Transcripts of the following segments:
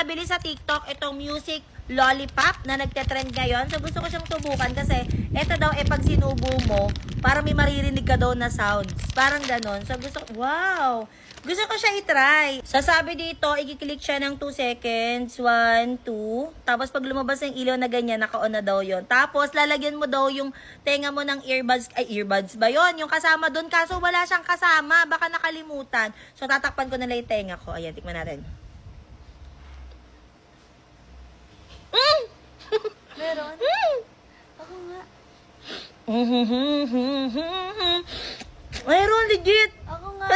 nabili sa TikTok itong music lollipop na nagte-trend ngayon. So, gusto ko siyang subukan kasi ito daw, pag sinubo mo, para may maririnig ka daw na sounds. Parang ganon. So, wow! Gusto ko siya i-try. So, sabi dito, i-click siya ng 2 seconds. 1, 2. Tapos, pag lumabas yung ilaw na ganyan, naka-on na daw yon. Tapos, lalagyan mo daw yung tenga mo ng earbuds. Ay, earbuds ba yon? Yung kasama doon. Kaso, wala siyang kasama. Baka nakalimutan. So, tatakpan ko na lang yung tenga ko. Ayan, tikman natin. Meron? Ako nga. Mayroon, legit. Ako nga.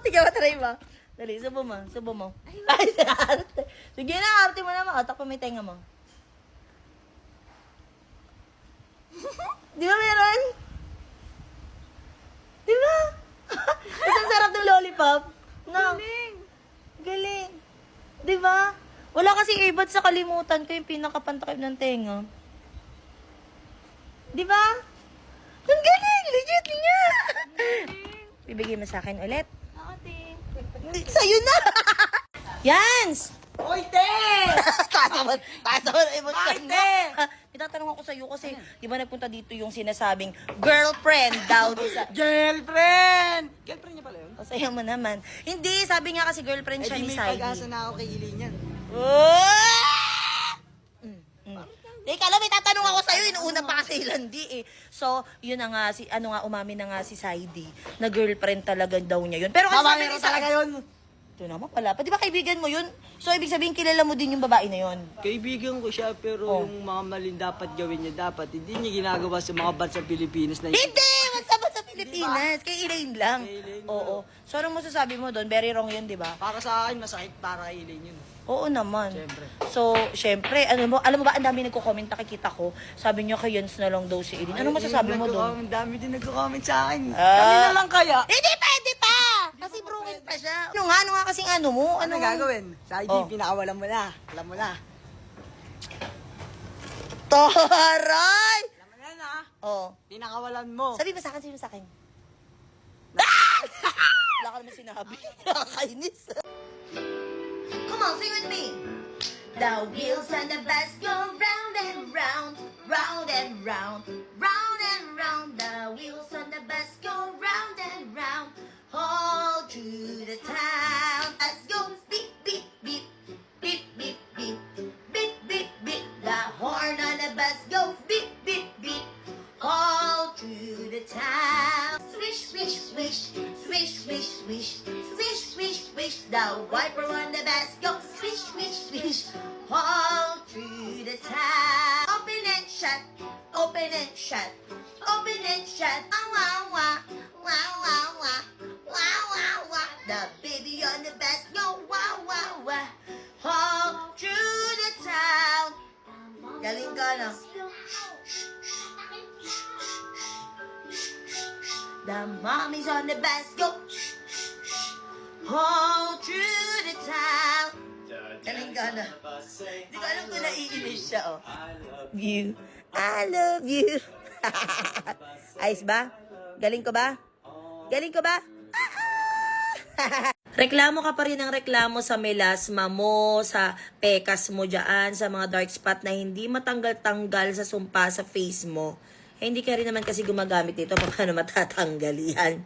Sige, matry mo. Dali, subo mo. Subo mo. Ay, arte. Sige na, arte mo naman. Otak pa may tenga mo. Di ba meron? Di ba? Isang sarap ng lollipop. No? Galing. Galing. Di ba? Wala kasi earbuds sa kalimutan ko yung pinakapantakip ng tenga. Di ba? Ang galing! Legit niya! Bibigay mo sa akin ulit. Ako, Ting. Sa'yo na! Yans! Oy, te! Taas naman na emosyon Bakit, mo. te? Itatanong ako sa'yo kasi, di ba nagpunta dito yung sinasabing girlfriend daw sa... Girlfriend! Girlfriend niya pala yun? O, sa'yo mo naman. Hindi, sabi nga kasi girlfriend Eh, siya di ni may pag-asa Saidi. na ako kay Eileen yan. Teka lang, may tatanong ako sa'yo. Inuuna pa kasi Landi eh. So, yun na nga, umamin na nga si Saidi na girlfriend talaga daw niya yun. Pero ang Tama, sabi ni meron talaga Saidi... yun. Ito naman pala. Di ba kaibigan mo yun? So, ibig sabihin, kilala mo din yung babae na yun. Kaibigan ko siya, pero yung mga maling dapat gawin niya, hindi niya ginagawa sa mga bansang Pilipinas na yun. Hindi! Magsama sa Pilipinas. Kay Elaine lang. Kay Elaine Oo. So, anong masasabi mo doon? Very wrong yun, di ba? Para sa akin, masakit para kay Eileen yun. Oo naman. Siyempre. So, syempre, alam mo ba, ang dami nagko-comment, nakikita ko. Sabi niyo kay Jens na lang daw si Elaine. Ano masasabi mo doon? Ang dami din nagko-comment sa akin. Ah. Kami na lang kaya. Hindi pa! Kasi broken pa siya. Ano nga kasing ano mo? Ano gagawin? Sa ID, Oh. pinakawalan mo na. Alam mo na. Taray! Alam mo na na. Oh. Pinakawalan mo. Sabi mo sa akin, sa akin. Wala ka naman sinabi. Nakakainis. Come on, sing with me. The wheels on the bus go round and round, round and round, round and round. The wheels on the bus go round and round, all through the town. Let's go beep, beep, beep, beep, beep, beep, beep, beep, beep. The horn on the bus goes beep, beep, beep, all through the town. Swish, swish, swish, swish, swish, swish, swish, swish, swish. The wiper on the bus goes swish, swish, swish, all through the town. Open and shut, open and shut, open and shut. Wah, wah, wah, wah, wah, wah, wah, wah. The baby on the bus go wah, wah, wah, all through the town. Galing ka na. The mommies on the bus go all through the town. Galing ka na. Hindi ko alam kung naiinis siya, oh. I love you. Ayos ba? Galing ko ba? Galing ko ba? Reklamo ka pa rin ng reklamo sa melasma mo, sa pekas mo dyan, sa mga dark spot na hindi matanggal-tanggal sa sumpa sa face mo. Eh, hindi ka rin naman kasi gumagamit nito. Paano matatanggal yan?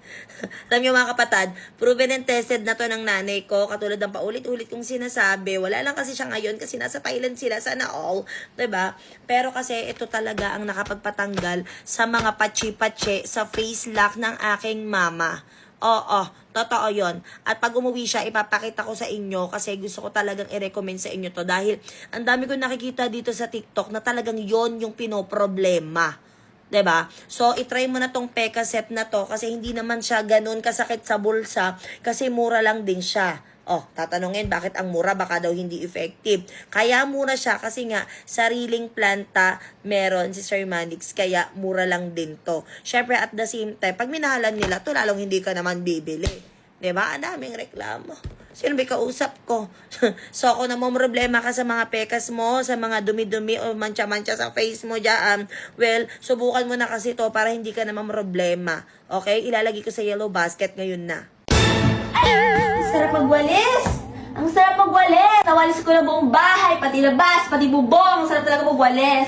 Alam niyo mga kapatid, proven and tested na to ng nanay ko. Katulad ng paulit-ulit kong sinasabi. Wala lang kasi siya ngayon kasi nasa Thailand sila. Sana all. 'Di ba? Pero kasi ito talaga ang nakapagpatanggal sa mga patsi-patsi sa face lock ng aking mama. Oo, totoo yon. At pag umuwi siya, ipapakita ko sa inyo kasi gusto ko talagang i-recommend sa inyo to dahil ang dami ko nakikita dito sa TikTok na talagang yon yung pinoproblema. 'Di ba? So, i-try mo na tong Peka set na to kasi hindi naman siya ganun kasakit sa bulsa kasi mura lang din siya. Oh, tatanungin bakit ang mura? Baka daw hindi effective. Kaya mura siya kasi nga sariling planta meron si Sir Manix kaya mura lang din to. Syempre at the same time, pag minahalan nila to lalong hindi ka naman bibili. 'Di ba? Ang daming reklamo. Sino ba kausap ko? So, kung problema ka sa mga pekas mo, sa mga dumi-dumi o mancha-mancha sa face mo dyan, well, subukan mo na kasi to para hindi ka naman problema. Okay? Ilalagay ko sa yellow basket ngayon na. Sarap magwalis! Ang Ang sarap magwalis! Nawalis ko na buong bahay, pati labas, pati bubong. Ang sarap talaga magwalis.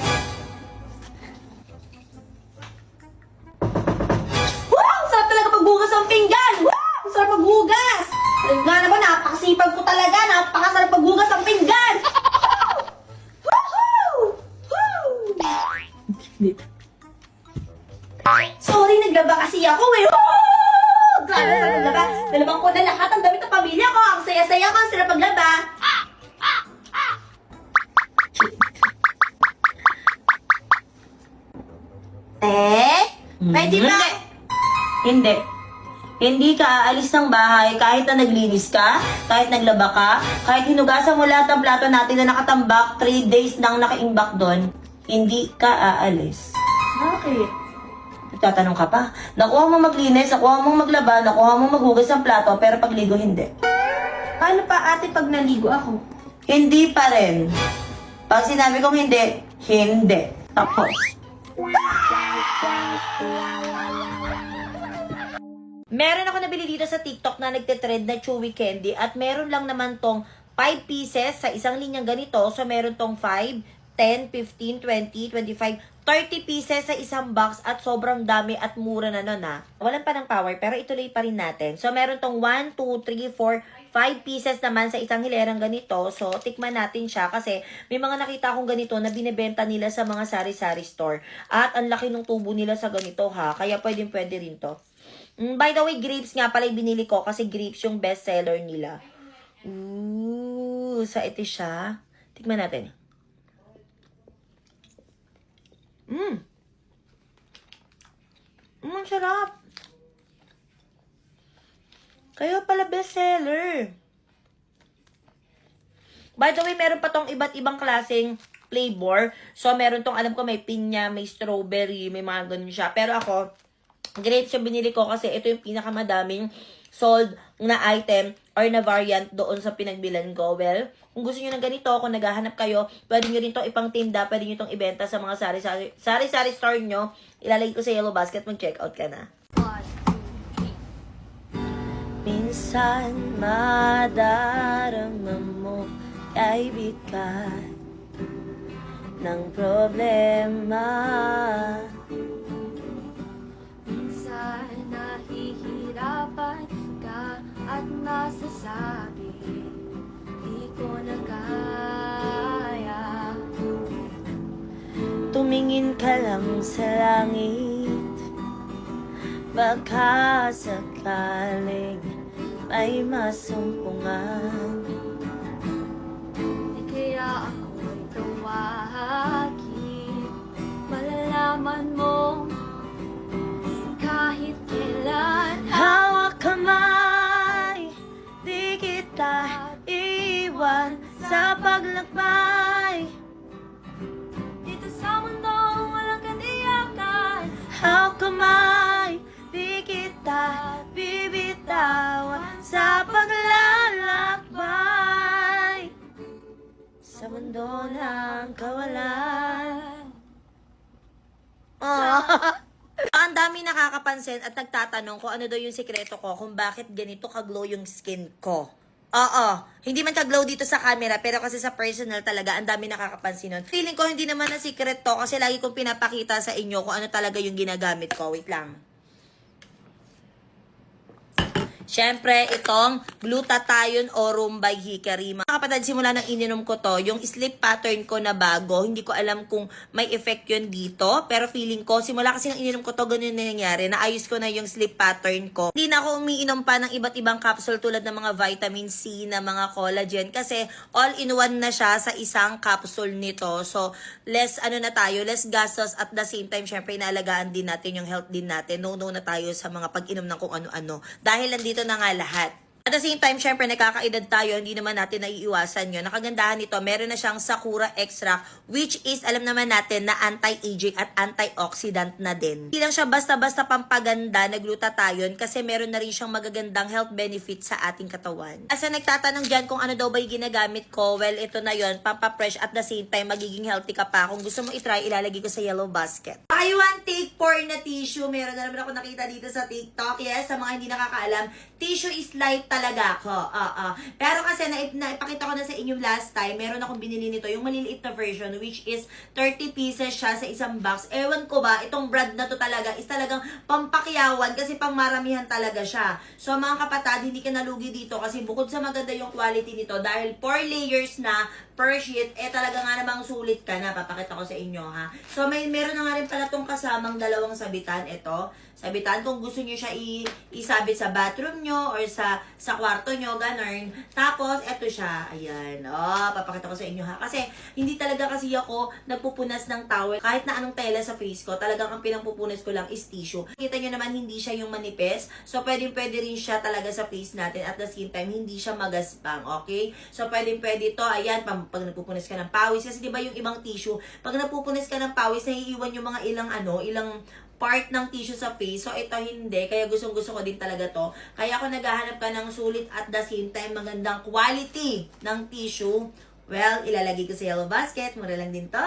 Wow! Ang sarap talaga maghugas ng pinggan! Wow! Ang sarap maghugas! Alam nga naman, napakasipag ko talaga. Napakasarap maghugas ng pinggan! Woohoo! Woo! Sorry, naglaba kasi ako eh. Woo! Grabe sa naglaba. Nalabang ko na lahat ang damit ng pamilya ko. Ang saya-saya ko, ang sarap maglaba. Pwede ba? Hindi. Hindi ka aalis ng bahay kahit na naglinis ka, kahit naglaba ka, kahit hinugasan mo lahat ng plato natin na nakatambak, 3 days nang nakaimbak doon, hindi ka aalis. Bakit? Tatanong ka pa, nakuha mo maglinis, nakuha mo maglaba, nakuha mo maghugas ng plato, pero pagligo hindi. Paano pa ate pag naligo ako? Hindi pa rin. Pag sinabi kong hindi, hindi. Tapos. Meron ako nabili dito sa TikTok na nagtitrend na chewy candy at meron lang naman tong 5 pieces sa isang linyang ganito. So, meron tong 5, 10, 15, 20, 25, 30 pieces sa isang box at sobrang dami at mura na nun ah. Walang pa ng power pero ituloy pa rin natin. So, meron tong 1, 2, 3, 4, 5 pieces naman sa isang hilerang ganito. So, tikman natin siya kasi may mga nakita akong ganito na binibenta nila sa mga sari-sari store. At ang laki ng tubo nila sa ganito ha. Kaya pwede rin to. By the way, grapes nga pala yung binili ko kasi grapes yung best seller nila. Ooh, sa ito siya. Tikman natin. Ang sarap. Kaya pala best seller. By the way, meron pa tong iba't ibang klaseng flavor. So, meron tong, alam ko, may pinya, may strawberry, may mga ganun siya. Pero ako, grapes yung binili ko kasi ito yung pinakamadaming sold na item or na variant doon sa pinagbilan ko. Well, kung gusto nyo ng ganito, kung naghahanap kayo, pwede nyo rin itong ipang tinda, pwede nyo itong ibenta sa mga sari-sari store nyo. Ilalagay ko sa yellow basket, mag-checkout ka na. Minsan madarama mo ay bigat ng problema. Minsan nahihirapan ka at nasasabi di ko na kaya. Tumingin ka lang sa langit, baka sakaling may masumpungan. Di kaya ako'y tawagin, malalaman mo kahit kailan. Hawak kamay, di kita iwan sa paglakbay. Dito sa mundong walang katiyakan, Hawak kamay, di kita bibitawan sa paglalakbay sa mundo ng kawalan. Ang dami nakakapansin at nagtatanong kung ano daw yung sikreto ko kung bakit ganito ka-glow yung skin ko. Oo, hindi man ka-glow dito sa camera pero kasi sa personal talaga ang dami nakakapansin nun. Feeling ko hindi naman na secret to kasi lagi kong pinapakita sa inyo kung ano talaga yung ginagamit ko. Wait lang. Siyempre, itong glutathione orum by Hikari. Mga kapatid, simula nang ininom ko to, yung sleep pattern ko na bago, hindi ko alam kung may effect yun dito, pero feeling ko, simula kasi nang ininom ko to, ganun na nangyari, naayos ko na yung sleep pattern ko. Hindi na ako umiinom pa ng iba't ibang capsule tulad ng mga vitamin C, na mga collagen, kasi all-in-one na siya sa isang capsule nito. So, less gastos at the same time, syempre, inaalagaan din natin yung health din natin. No na tayo sa mga pag-inom ng kung ano-ano. Dahil nandito na nga lahat. At the same time, syempre, nakakaedad tayo, hindi naman natin naiiwasan yun. Nakagandahan nito, meron na siyang Sakura Extract, which is, alam naman natin, na anti-aging at antioxidant na din. Hindi lang siya basta-basta pampaganda na glutathione kasi meron na rin siyang magagandang health benefits sa ating katawan. Kasi nagtatanong dyan kung ano daw ba yung ginagamit ko, well, ito na yun, pampapresh at the same time, magiging healthy ka pa. Kung gusto mo itry, ilalagay ko sa yellow basket. I want take 4 na tissue. Meron na naman ako nakita dito sa TikTok. Yes, sa mga hindi nakakaalam, tissue is light talaga ako. Pero kasi naipakita ko na sa inyong last time, meron akong binili nito, yung maliliit na version, which is 30 pieces siya sa isang box. Ewan ko ba, itong brand na to talaga is talagang pampakyawan kasi pang maramihan talaga siya. So mga kapatid, hindi ka nalugi dito kasi bukod sa maganda yung quality nito, dahil 4 layers na per sheet, talaga nga namang sulit ka na. Papakita ko sa inyo ha. So meron na nga rin pala tong kasamang dalawang sabitan. Ito, sabitan kung gusto niyo siya isabit sa bathroom nyo or sa kwarto nyo, ganun. Tapos, eto siya. Ayan. Papakita ko sa inyo ha. Kasi, hindi talaga kasi ako nagpupunas ng towel. Kahit na anong tela sa face ko, talagang ang pinangpupunas ko lang is tissue. Kita nyo naman, hindi siya yung manipis. So, pwede rin siya talaga sa face natin. At the same time, hindi siya magaspang. Okay? So, pwede to. Ayan, pag nagpupunas ka ng pawis. Kasi, di ba yung ibang tissue, pag nagpupunas ka ng pawis, naiiwan yung mga ilang part ng tissue sa face. So, ito hindi. Kaya gustong-gusto ko din talaga to. Kaya kung naghahanap ka ng sulit at the same time magandang quality ng tissue, well, ilalagay ko sa yellow basket. Mura lang din to.